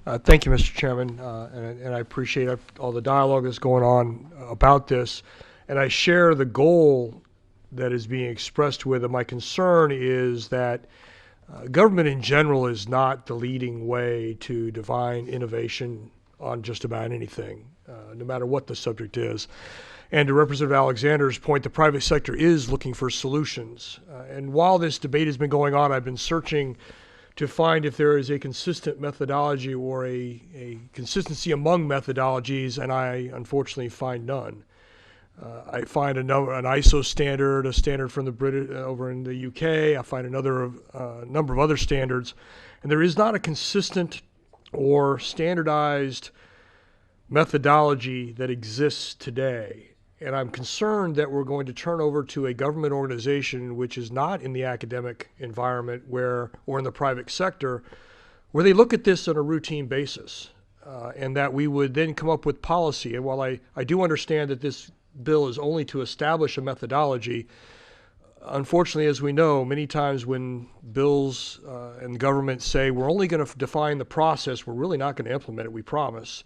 Thank you, Mr. Chairman, and I appreciate all the dialogue that's going on about this. And I share the goal that is being expressed with it. My concern is that government in general is not the leading way to divine innovation on just about anything, no matter what the subject is. And to Representative Alexander's point, the private sector is looking for solutions. And while this debate has been going on, I've been searching to find if there is a consistent methodology or a consistency among methodologies, and I unfortunately find none. I find an ISO standard, a standard from the British over in the UK. I find another number of other standards, and there is not a consistent or standardized methodology that exists today. And I'm concerned that we're going to turn over to a government organization which is not in the academic environment or in the private sector, where they look at this on a routine basis, and that we would then come up with policy. And while I do understand that this bill is only to establish a methodology, unfortunately, as we know, many times when bills and government say we're only going to define the process, we're really not going to implement it, we promise.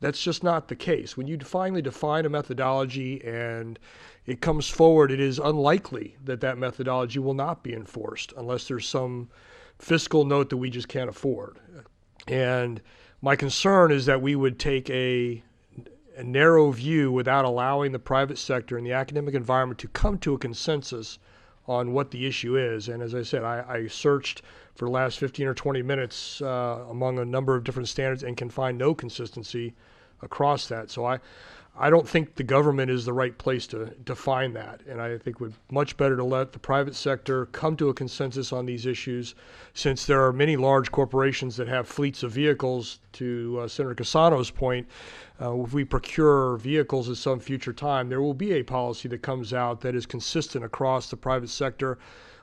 That's just not the case. When you finally define a methodology and it comes forward, it is unlikely that that methodology will not be enforced unless there's some fiscal note that we just can't afford. And my concern is that we would take a narrow view without allowing the private sector and the academic environment to come to a consensus on what the issue is. And as I said, I searched for the last 15 or 20 minutes among a number of different standards and can find no consistency across that. So I don't think the government is the right place to define that. And I think we're much better to let the private sector come to a consensus on these issues, since there are many large corporations that have fleets of vehicles. To Senator Cassano's point, if we procure vehicles at some future time, there will be a policy that comes out that is consistent across the private sector,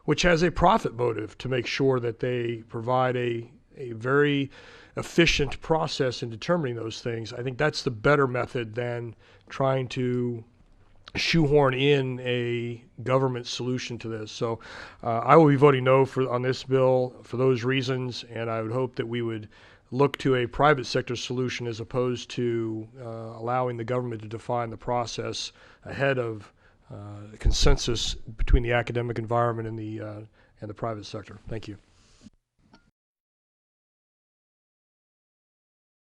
which has a profit motive to make sure that they provide a very efficient process in determining those things. I think that's the better method than trying to shoehorn in a government solution to this. So I will be voting no on this bill for those reasons, and I would hope that we would look to a private sector solution as opposed to allowing the government to define the process ahead of consensus between the academic environment and the private sector. Thank you.